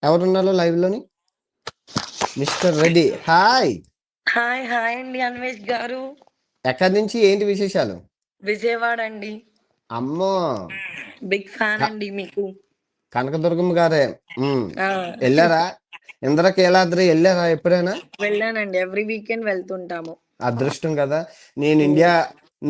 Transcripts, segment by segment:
ఎవరున్నారు లైవ్ లోని? Mister Reddy, hi. Hi hi అండి అన్వేష్ గారు. ఎక్కడి నుంచి, ఏంటి విశేషాలు? విజయవాడ అండి. అమ్మో, బిగ్ ఫ్యాన్ క- అండి మీకు. కనకదుర్గమ్మ గారే. ఆ వెళ్ళారా? ఇంద్రకీలాద్రి వెళ్ళారా ఎప్పుడైనా? వెళ్ళానండి, ఎవ్రీ వీకెండ్ వెళ్తుంటాము. అదృష్టం కదా.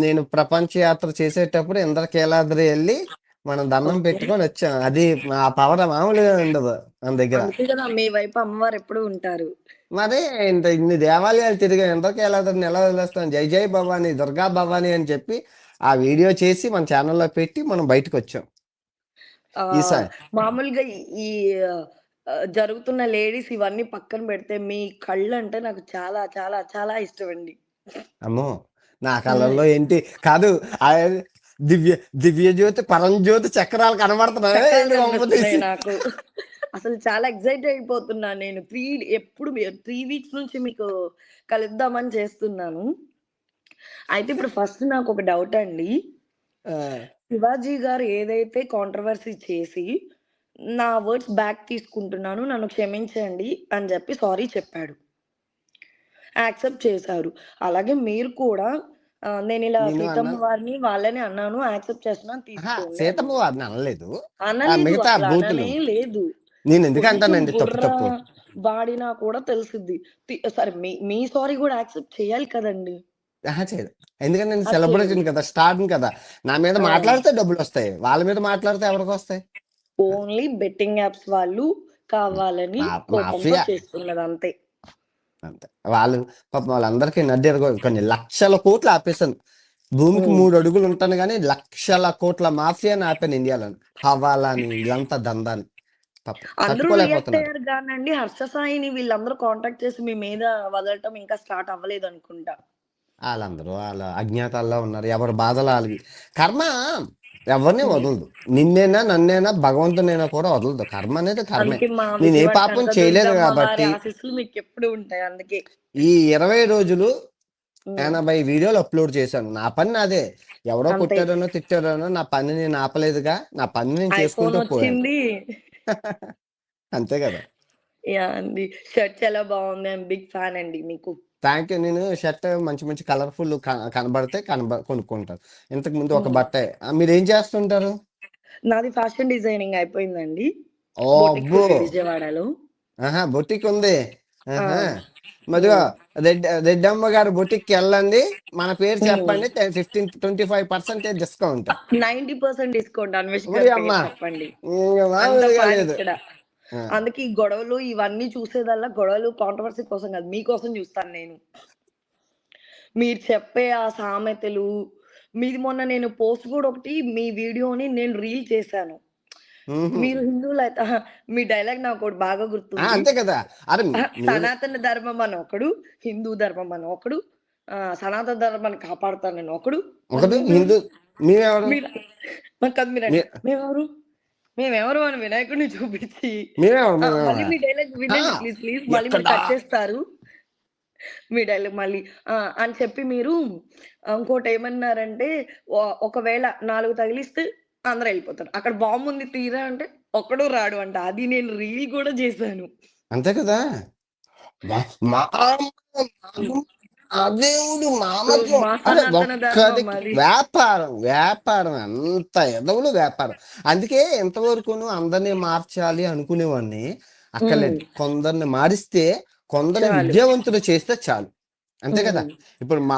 నేను ప్రపంచ యాత్ర చేసేటప్పుడు ఇంద్రకీలాద్రి వెళ్ళి మనం దండం ఓకే. పెట్టుకొని వచ్చాం. అది ఆ పవర్ మామూలుగా ఉండదు మన దగ్గర. అందుకే కదా మీ వైపు అమ్మవారు ఎప్పుడు ఉంటారు. మరి ఇన్ని దేవాలయాలు తిరిగా ఇంద్రకీలాద్రిని ఎలా వదిలేస్తాం? జై జై భవాని, దుర్గా భవాని అని చెప్పి ఆ వీడియో చేసి మన ఛానల్లో పెట్టి మనం బయటకు వచ్చాం ఆ ఈసారి. మామూలుగా ఈ జరుగుతున్న లేడీస్ ఇవన్నీ పక్కన పెడితే మీ కళ్ళు అంటే నాకు చాలా చాలా చాలా ఇష్టం అండి. అమ్మో, నా కళ్ళల్లో ఏంటి కాదు, ఆ దివ్య దివ్య జ్యోతి పరంజ్యోతి చక్రాలు కనబడుతున్నాయి చక్రాలు ఏంటి వంప కనిపిస్తున్నాయి తీసి. నాకు. అసలు చాలా ఎక్సైట్ అయిపోతున్నా నేను. ఎప్పుడు 3 వీక్స్ నుంచి మీకు కలుద్దామని చేస్తున్నాను. అయితే ఇప్పుడు ఫస్ట్ నాకొక డౌట్ అండి. ఆ, శివాజీ గారు ఏదైతే కాంట్రోవర్సీ చేసి, నా వర్డ్స్ బ్యాక్ తీసుకుంటున్నాను, నన్ను క్షమించండి అని జెప్పి సారీ చెప్పాడు. యాక్సెప్ట్ చేశారు. అలాగే మీరు కూడా నేనిలా నేను సీతమ్మ అన్నాను. వారిని వాళ్ళని అన్నాను, యాక్సెప్ట్ చేస్తున్నాను తీసుకోండి సీతమ్మ అన్నారు. వారిని అనలేదు. అనలేదు. మిగతా అసలు బూతులు అననే లేదు. నేను ఎందుకు కొంచెం అంటానండి తప్పు బుర్ర తప్పు. వాడినా కూడా తెలిసిద్ది. సరే మీ మీ సారీ గూడా యాక్సెప్ట్ చేయాలి కదండీ! చేయదు. ఎందుకంటే నేను అది చేయరు. సెలబ్రిటీని కదా, స్టార్ని కదా. నా మీద ఆ! మాట్లాడితే డబ్బులు వస్తాయి, వాళ్ళ మీద మాట్లాడితే ఎవరికి వస్తాయి? ఓన్లీ బెట్టింగ్ యాప్స్ వాళ్ళు కావాలని కోపంతో మాఫియా చేస్తున్నదంతే. అంతే. వాళ్ళు పాపం వాళ్ళందరికీ నడ్డి కొన్ని లక్షల కోట్లు ఆపేశాను. భూమికి హ్మ్. 3 అడుగులు ఉంటాను కానీ లక్షల కోట్ల మాఫియాని ఆపాను ఇండియాలో. హవాలాని వీళ్ళంతా దందాన్ని పాపం అందరూ రియాక్ట్ తట్టుకోలేకపోతున్నారు. అయ్యారు గానండి. హర్ష సాయిని వీళ్ళందరూ కాంటాక్ట్ చేసి మీ మీద వదలటం ఇంకా స్టార్ట్ అవ్వలేదనుకుంటా. వాళ్ళందరూ వాళ్ళ అజ్ఞాతాల్లో ఉన్నారు. ఎవరి బాధలు వాళ్ళకి. కర్మ ఎవరిని హ్మ్. వదలదు. నిన్నైనా నన్నైనా భగవంతునైనా కూడా వదలదు. కర్మ అనేది కర్మే. అందుకే మా నేను ఏ విజయవాడ పాపం చేయలేదు కనకదుర్గమ్మ వారి కాబట్టి ఆశీస్సులు మీకెప్పుడు ఉంటాయి అందుకే. ఈ 20 రోజులు హ్మ్. 80 వీడియోలు అప్లోడ్ చేశాను. నా పని నాదే. ఎవరో అంతే. కొట్టారనో తిట్టారనో నా పని నేను ఆపలేదుగా. నా పని నేను ఐఫోన్ చేసుకుంటూ పోయాను. వచ్చింది. అంతే కదా. యాహ్! అండి. షర్ట్ చాలా బావుంది. ఐయామ్ బిగ్ ఫ్యాన్ అండి మీకు. Thank you. నేను షర్ట్ మంచి మంచి కలర్ఫుల్ కనబడితే కొనుక్కుంటాను. ఇంతకు ముందు ఒక హ్మ్. బట్టే. మీరేం చేస్తుంటారు? నాది ఫ్యాషన్ డిజైనింగ్ అయిపోయిందండి. ఓ బొటిక్ అబ్బో, ఉంది విజయవాడలో. బొటిక్ ఉంది. ఆ! ఆహా, మధుగా హ్మ్. రెడ్డమ్మ గారు బొటిక్కి వెళ్ళండి, మన పేరు హ్మ్. చెప్పండి, 25% డిస్కౌంట్. 90% డిస్కౌంట్ అన్వేష్ ఓడి గారి అమ్మ, పేరు చెప్పండి. అంత మామూలుగా ఫ్యాన్ లేదు. ఇక్కడ. ఆ, అందుకే ఈ గొడవలు ఇవన్నీ చూసేదల్లా గొడవలు కాంట్రోవర్సీ కోసం కాదు. మీకోసం చూస్తాను నేను. మీరు చెప్పే ఆ సామెతలు, మీది మొన్న నేను పోస్ట్ గూడా ఒకటి మీ వీడియోని నేను రీల్ చేశాను. మ్హూ. మీరు హిందువులైతే మీ డైలాగ్ నాకోటి బాగా గుర్తుంది. అంతే కదా. అరే నేను సనాతన ధర్మం అని ఒకడు, హిందూ ధర్మం అని ఒకడు, సనాతన ధర్మాన్ని కాపాడుతానని ఒకడు, మరి ఒకటి మేమెవరు? హిందూ. మేమెవరు? మీరు కాదు మీరండి. మీ- మేమెవరు? మేమెవరు అని వినాయకుడిని చూపించి మేమెవరు మళ్ళీ మేమెవరా? మీ డైలాగ్ ఆ, వినండి ప్లీజ్, ప్లీజ్. మళ్ళీ మీరు ఎక్కడా? కట్ చేస్తారు. మీ డైలాగ్ మళ్ళీ అని చెప్పి మీరు ఇంకోటేమన్నారంటే ఒకవేళ 4 తగిలిస్తే అందరూ ఎళ్ళిపోతారు. అక్కడ బాంబుంది తీరా అంటే ఒక్కడు రాడు అంట. అది నేను రీల్ గూడా చేశాను. అంతే కదా. మా ఆ దేవుడు మామత్వం. మా అరే సనాతన ధర్మం ఒక్కడికి అది. వ్యాపారం వ్యాపారం అంత ఎదవులు వ్యాపారం. అందుకే ఎంతవరకును అందరినీ మార్చాలి అనుకునేవాడిని. హ్మ్. అక్కర్లేదు, కొందరిని మారిస్తే, కొందరిని చాలు. విద్యావంతులు చేస్తే చాలు. అంతే కదా. హ్మ్. ఇప్పుడు మా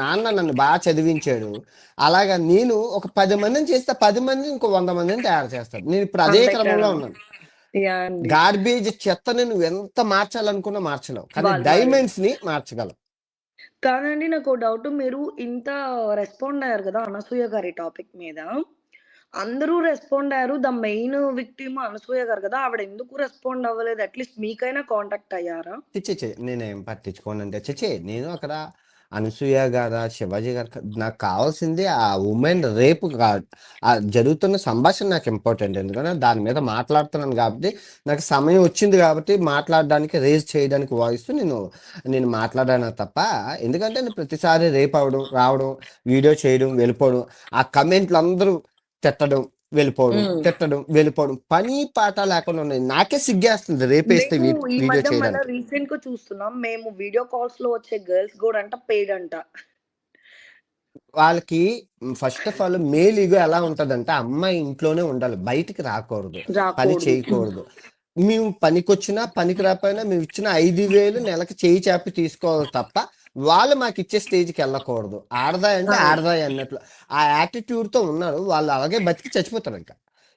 నాన్న నన్ను బాగా చదివించాడు. అలాగా నేను ఒక 10 మందిని చేస్తే 10 మంది ఇంకో 100 మందిని తయారు చేస్తాడు. నేను ఇప్పుడు అదే అంతే క్రమంలో కదా! ఉన్నాను. యాహ్! అండి. గార్బేజ్ చెత్తని నువ్వు ఎంత మార్చాలనుకున్నా మార్చలేవు, కానీ వాళ్ళు మారరు. డైమండ్స్ ని మార్చగలవు. కాదండి నాకో డౌటు. మీరు ఇంత రెస్పాండ్ అయ్యారు గదా! అనసూయ గారి టాపిక్ మీద. అందరూ రెస్పాండ్ అయ్యారు. ద మెయిన్ విక్టిమ్ అనసూయ గారు గదా! ఆవిడ ఎందుకు రెస్పాండ్ అవ్వలేదు? అట్‌లీస్ట్ మీకైనా కాంటాక్ట్ అయ్యారా? చిచ్చి నేనేం పట్టించుకోనండి. చిచ్చి నేను అక్కడ అనసూయ గారా, శివాజీ గారు నాకు కావాల్సింది ఆ ఉమెన్ రేపు కాదు. ఆ జరుగుతున్న సంభాషణ నాకు ఇంపార్టెంట్. ఎందుకంటే దాని మీద మాట్లాడుతున్నాను కాబట్టి, నాకు సమయం వచ్చింది కాబట్టి మాట్లాడడానికి, రేజ్ చేయడానికి వాయిస్ నేను మాట్లాడాను తప్ప. ఎందుకంటే నేను ప్రతిసారి రేపు అవడం రావడం, వీడియో చేయడం, వెళ్ళిపోవడం, ఆ కమెంట్లు అందరూ తిట్టడం, వెళ్ళిపోవడం, హ్మ్. తిట్టడం, వెళ్ళిపోవడం. పని పాట లేకుండా ఉన్నాయి. నాకే సిగ్గేస్తుంది రేపేస్తే మేము ఈ వీడియో మధ్య మళ్ళా చేయడానికి. రీసెంట్‌గా చూస్తున్నాం. మేము వీడియో కాల్స్‌లో వచ్చే గర్ల్స్ గూడా అంట పెయిడ్ అంట. వాళ్ళకి ఫస్ట్ ఆఫ్ ఆల్ మేల్ ఇగో ఎలా ఉంటదంటే, అమ్మాయి ఇంట్లోనే ఉండాలి. బయటికి రాకూడదు. పని రాకూడదు. చేయకూడదు. మేము పనికొచ్చినా, పనికి రాకపోయినా మేమిచ్చిన 5,000 నెలకి చేయి చాపి తీసుకోవాలి తప్ప, వాళ్ళు మాకిచ్చే స్టేజ్‌కెళ్ళకూడదు. ఆడదాయి అంటే అవును. ఆడదాయి అన్నట్లు. ఆ యాటిట్యూడ్‌తో ఉన్నారు. వాళ్ళు అలాగే బతికి చచ్చిపోతారింక.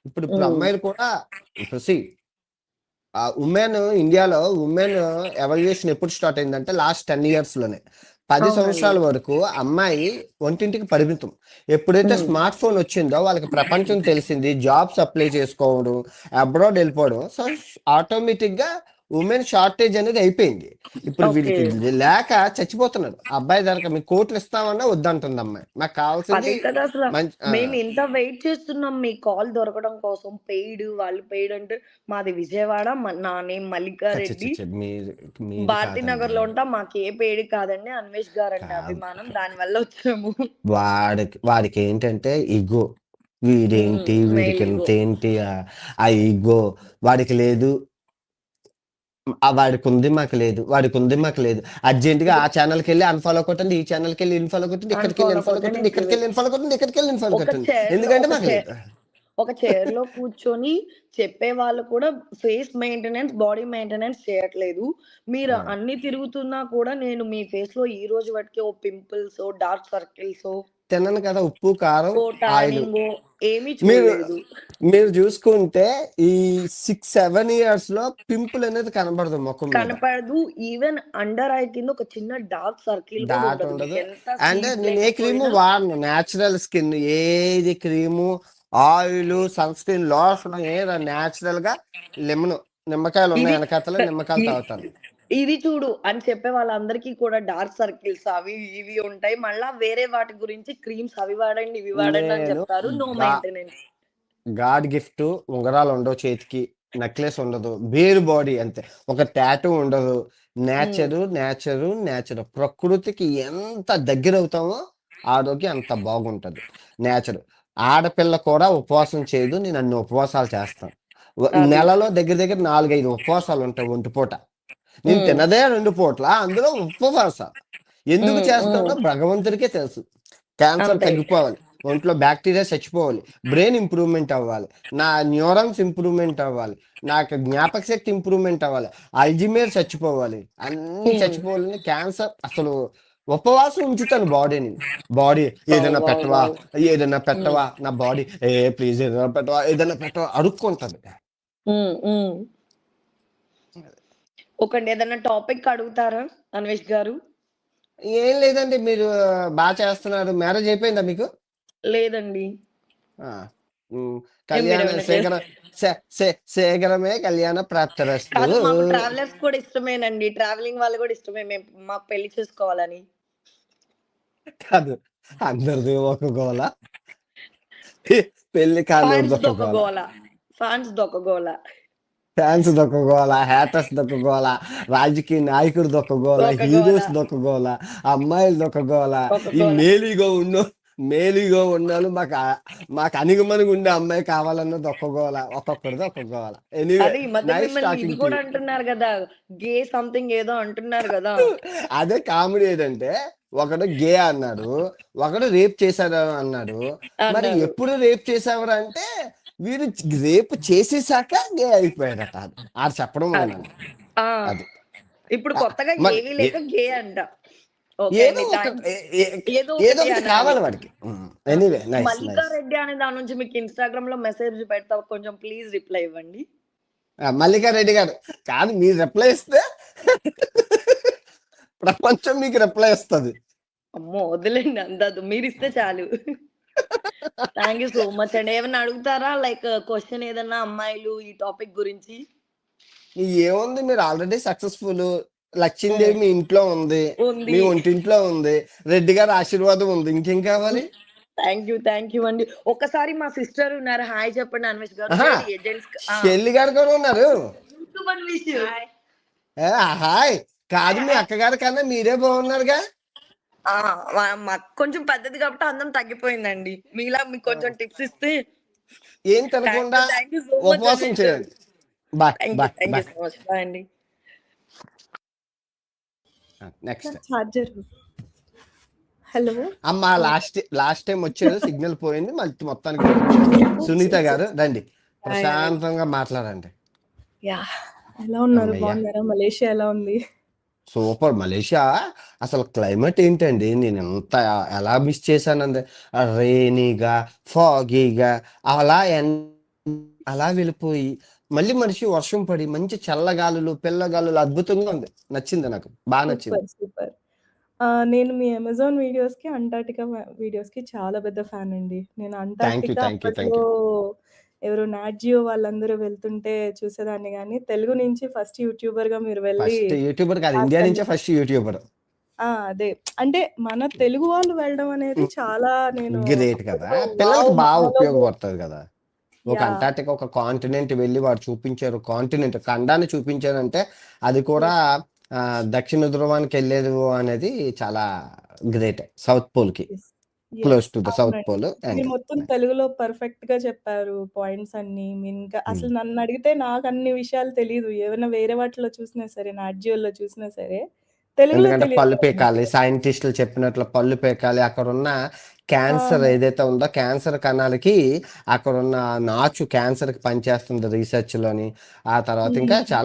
ఇప్పుడు హ్మ్. అమ్మాయిలు కూడా ఇప్పుడు ఇండియాలో ఉమెన్ ఎవల్యూషన్ ఎప్పుడు స్టార్ట్ అయిందంటే లాస్ట్ 10 ఇయర్స్‌లోనే. 10 అవునండి. సంవత్సరాల వరకు అమ్మాయి వంటింటికి పరిమితం. ఎప్పుడైతే హ్మ్. స్మార్ట్ ఫోన్ వచ్చిందో వాళ్ళకి ప్రపంచం తెలిసింది. జాబ్స్ అప్లై చేసుకోవడం, అబ్రాడ్ వెళ్ళిపోవడం. సో, ఆటోమేటిక్‌గా ఉమెన్ షార్టేజ్ అనేది అయిపోయింది. ఇప్పుడు ఓకే. వీళ్ళకి లేక చచ్చిపోతున్నారు. అబ్బాయి దగ్గరకి మీకు కోట్లు ఇస్తామన్నా వద్దంటుంది అమ్మాయి. నాకు కావాల్సింది అదే కదా అసల. మంచి మేము ఇంత వెయిట్ చేస్తున్నాం మీ కాల్ దొరకడం కోసం. పెయిడ్, వాళ్ళు పెయిడ్ అంటే మాది విజయవాడ. నా నేమ్ ఛ! ఛ! ఛ! మల్లికారెడ్డి. ఛ! మీది కాదండి. భారతీనగర్‌లో ఉంటాం. మాకే పెయిడ్ కాదండి. అన్వేష్ గారంటే కాదు. అభిమానం. దానివల్ల వచ్చాము. వాడికేంటంటే ఇగో. హ్మ్. వీడేంటి? మెయిల్ ఇగో. వీడికింతేంటి? ఆ ఇగో. వాడికి లేదు. వాడికుంది మాకు లేదు. వాడికుంది మాకు లేదు. అర్జెంట్‌గా ఆ ఇప్పుడు ఛానెల్‌కెళ్ళి అన్‌ఫాలో కొట్టండి. ఈ ఛానెల్‌కెళ్ళి ఇన్‌ఫాలో కొట్టండి. ఇక్కడికెళ్ళి అన్‌ఫాలో అన్‌ఫాలో కొట్టండి. కొట్టండి. ఇక్కడికెళ్ళి ఇన్‌ఫాలో కొట్టండి. ఇక్కడికెళ్ళి ఇన్‌ఫాలో ఒక కొట్టండి. చైర్‌లో ఎందుకంటే మాకు లేదు. ఒక చైర్‌లో కూర్చొని చెప్పేవాళ్ళు కూడా ఫేస్ మెయింటెనెన్స్, బాడీ మెయింటెనెన్స్ చేయట్లేదు. మీరు ఆ! అన్ని తిరుగుతున్నా కూడా నేను మీ ఫేస్‌లో ఈ రోజు వరకే ఓ పింపుల్సో, డార్క్ సర్కిల్సో, తినను కదా! ఉప్పు, కారం, ఓ ఆయిలు. టానింగో ఏమీ మీరు చూడలేదు. మీరు చూసుకుంటే ఈ 6, 7 ఇయర్స్‌లో పింపుల్ అనేది కనబడదు మొఖం మీద. కనపడదు. ఈవెన్ అండర్ ఐ కింద ఒక చిన్న డార్క్ సర్కిల్ కూడా డాట్ ఉండదు. ఉండదు. మీకెంత అండ్ స్లీప్ నేను ఏ క్రీము లేకపోయినా వాడను. నేచురల్ స్కిన్ ఏది cream, oil, sunscreen, lotion ఏది నేచురల్‌గా లెమను నిమ్మకాయలున్నాయి ఇది ఎనకాతల నిమ్మకాయలు ఇ తాగుతాను. ఇది చూడు అని చెప్పే వాళ్ళందరికీ కూడా డార్క్ సర్కిల్స్ అవి ఇవి ఉంటాయి. మళ్ళా వేరే వాటి గురించి క్రీమ్స్ అవి వాడండి, ఇవి వాడండి అని నేను చెప్తారు. నో గా మెయింటెనెన్స్. గాడ్ గిఫ్టు ఉంగరాలుండవు చేతికి. నెక్లెస్ ఉండదు. బేర్ బాడీ అంతే. ఒక టాటూ ఉండదు. హ్మ్. నేచరు. ప్రకృతికి ఎంత దగ్గరవుతామో ఆరోగ్యం అంత బాగుంటది. నేచరు. ఆడపిల్ల కూడా ఉపవాసం చేయదు. నేను అన్ని ఉపవాసాలు చేస్తాను. అది. నెలలో దగ్గర దగ్గర 4, 5 ఉపవాసాలుంటాయి ఒంటి పూట. నేను హ్మ్. తినదే 2 పూట్ల. అందులో ఉపవాసాలు. ఎందుకు హ్మ్. చేస్తానో భగవంతుడికే తెలుసు. క్యాన్సర్ అంతే. తగ్గిపోవాలి. ఒంట్లో బ్యాక్టీరియా చచ్చిపోవాలి. బ్రెయిన్ ఇంప్రూవ్‌మెంట్ అవ్వాలి. నా న్యూరాన్స్ ఇంప్రూవ్‌మెంట్ అవ్వాలి. నాకు జ్ఞాపక శక్తి ఇంప్రూవ్‌మెంట్ అవ్వాలి. అల్జీమర్ చచ్చిపోవాలి. అన్నీ హ్మ్. చచ్చిపోవాలని క్యాన్సర్ అసలు ఉపవాసం ఉంచుతాను బాడీని. Body wow! ఏదైనా వావ్! పెట్టవా? వావ్! ఏదైనా హ్మ్. పెట్టవా? నా బాడీ ప్లీజ్ ఏదైనా పెట్టవా? ఏదైనా పెట్టవా? అడుక్కుంటది. హ్మ్. ఒకటి ఏదన్నా టాపిక్ అడుగుతారా అన్వేష్ గారు? ఏం లేదండి. మీరు చేస్తున్నారు. మ్యారేజ్ అయిపోయిందా మీకు? లేదండి. ఆ! హ్మ్. కళ్యాణ మీరేమైనా శేఖర శే శే శీఘ్రమే కళ్యాణ ప్రాప్తిరస్తు. కాదు మాకు ట్రావెలర్స్ కూడా ఇష్టమేనండి. ట్రావెలింగ్ వాళ్ళు గూడా ఇష్టమే. మాకు పెళ్లి చేసుకోవాలని. కాదు. అందరిది ఒక గోల. పె పెళ్లి కానోడిదొక ఫాన్స్‌దొక గోల. గోల. ఫాన్స్‌దొక గోల. ఫ్యాన్స్‌దొక గోల. హేటర్స్‌దొక గోల. రాజకీయ నాయకుడిదొక గోల. ఒక గోల. హీరోస్‌దొక గోల. అమ్మాయిలదొక గోల. ఒక ఈ గోల. మేలీగో ఉన్నోళ్ళు మాకు అణిగిమణిగుండే అమ్మాయి కావాలన్నది ఒక గోల. ఒక్కొక్కడిది ఒక గోల. ఎనీవే అదే ఈ మధ్య నైస్ మిమ్మల్ని ఇది టాకింగ్ టు గూడా యూ. అంటున్నారు గదా! గే సంథింగ్ ఏదో అంటున్నారు గదా! అదే కామెడీ ఏదంటే, ఒకడు గే అన్నాడు. ఒకడు రేప్ చేశాడు అన్నాడు. మరి అన్నారు. ఎప్పుడు రేప్ చేసావురా అంటే, వీడు రేప్ చేసేసాక గే అయిపోయాడట. ఆడు చెప్పడం అది. వినండి. ఆ! అది. ఇప్పుడు ఆహ్, కొత్తగా మరి ఏవి లేక గే అంట. ఓకే ఏదో అండి. ఒక థాంక్స్. ఏ ఏ ఏదో ఏదో ఒకటి ఒకటి అనాలి. కావాలి వాడికి. ఆ! Anyway nice. Mallika nice. Reddy అనే దాని నుంచి మీకు ఇన్‌స్టాగ్రామ్‌లో మెసేజ్ పెడతా కొంచెం ప్లీజ్ రిప్లై ఇవ్వండి. మల్లికా రెడ్డి గారు. కాదు మీరు రిప్లై ఇస్తే ప్రపంచం మీకు రిప్లై ఇస్తది. అమ్మో! వద్దులేండి అంతొద్దు. మీరిస్తే చాలు. థాంక్ యూ సో మచ్ అండి. ఏమన్నా అడుగుతారా? లైక్ క్వెషన్ ఏదన్నా అమ్మాయిలు ఈ టాపిక్ గురించి? ఏముంది మీరు ఆల్రెడీ సక్సెస్‌ఫుల్. లచ్చిందేవి హ్మ్. మీ ఇంట్లో ఉంది. ఉంది. మీ ఒంటింట్లో ఉంది. రెడ్డి గారి ఆశీర్వాదం ఉంది. ఇంకేం కావాలి? థాంక్ యూ అండి. ఒక్కసారి మా సిస్టర్ ఉన్నారు. హాయ్ చెప్పండి అన్వేష్ గారు. అహా! లేడీ జెంట్స్ ఆ! షెల్లి గారు కూడా ఉన్నారు. యూట్యూబ్ అన్వేష్. హాయ్. హాయ్. కాదు మీ అక్కగారి కన్నా మీరే బాగున్నారుగా? ఆ! మాకు కొంచెం పెద్దది కాబట్టి అందం తగ్గిపోయిందండి. మీలా మీకు ఆ! కొంచెం టిప్స్ ఇస్తే ఏం తినకుండా థ్యాంక్ యూ సో మచ్ ఉపవాసం అజయ్ సార్. చేయండి. Bye bye thank you bye. So much. Bye అండి. Next charger. హలో. అమ్మ లాస్ట్ టైం వచ్చారు, సిగ్నల్ పోయింది, మళ్ళీ మొత్తానికి ఇప్పుడు వచ్చారు. సునీత గారు రండి, ప్రశాంతంగా మాట్లాడండి. యా, ఎలా ఉన్నారు? అమ్మయ్య. బాగున్నారా? మలేషియా ఎలా ఉంది? సూపర్. మలేషియా అసలు క్లైమేట్ ఏంటండి, నేను ఎంత ఎలా మిస్ చేశానండి. రెయినీగా, ఫాగీగా అలా అలా వెళ్ళిపోయి మళ్ళీ మనిషి వర్షం పడి మంచి చల్లగాలులు, పిల్లగాలులు అద్భుతంగా ఉంది. నచ్చింది, నాకు బాగా నచ్చింది. Super super. నేను మీ అమెజాన్ వీడియోస్‌కి, అంటార్టికా వీడియోస్‌కి చాలా పెద్ద ఫ్యాన్ అండి. నేను thank you Antarctica thank you thank అప్పట్లో యూ. ఎవరో నాట్ జియో వాళ్ళందరూ వెళ్తుంటే చూసేదాన్ని గానీ, తెలుగు నుంచి ఫస్ట్ యూట్యూబర్‌గా మీరు వెళ్ళి ఫస్ట్ యూట్యూబర్ కాదు, ఇండియా నుంచే ఫస్ట్ యూట్యూబర్. అదే. అంటే మన తెలుగు వాళ్ళు వెళ్ళడం అనేది చాలా నేను గ్రేట్ కదా, అప్పట్లో పిల్లలకి వావ్! బాగా మాలో ఉపయోగపడుతుంది కదా. ఒక యాహ్! అంటార్టికా ఒక కాంటినెంట్ వెళ్ళి వాడు చూపించారు, కాంటినెంట్ ఖండాన్ని చూపించారంటే అది కూడా దక్షిణ ధ్రువానికి వెళ్ళేది అనేది చాలా గ్రేట్. సౌత్ పోల్ కి yes. Close yes. To the south అవునండి. పోల్. మీరు మొత్తం తెలుగులో పర్ఫెక్ట్‌గా చెప్పారు పాయింట్స్ అన్నీ. మీరింకా అసలు నన్నడిగితే నాకన్ని విషయాలు తెలీదు. ఏవైనా వేరే వాటిలో చూసినా సరే, నాట్ జియోలో చూసినా సరే, తెలుగులో ఎందుకంటే తెలీదు పళ్ళు నాకు పీకాలి, మంచిగా. సైంటిస్టులు చెప్పినట్లు పళ్ళు పీకాలి. అక్కడ ఉన్న క్యాన్సర్ ఆ! ఏదైతే ఉందో క్యాన్సర్ కణాలకి అక్కడ ఉన్న నాచు క్యాన్సర్ కి పనిచేస్తుంది రీసెర్చ్ లోని. ఆ తర్వాత ఇంకా హ్మ్. చాలా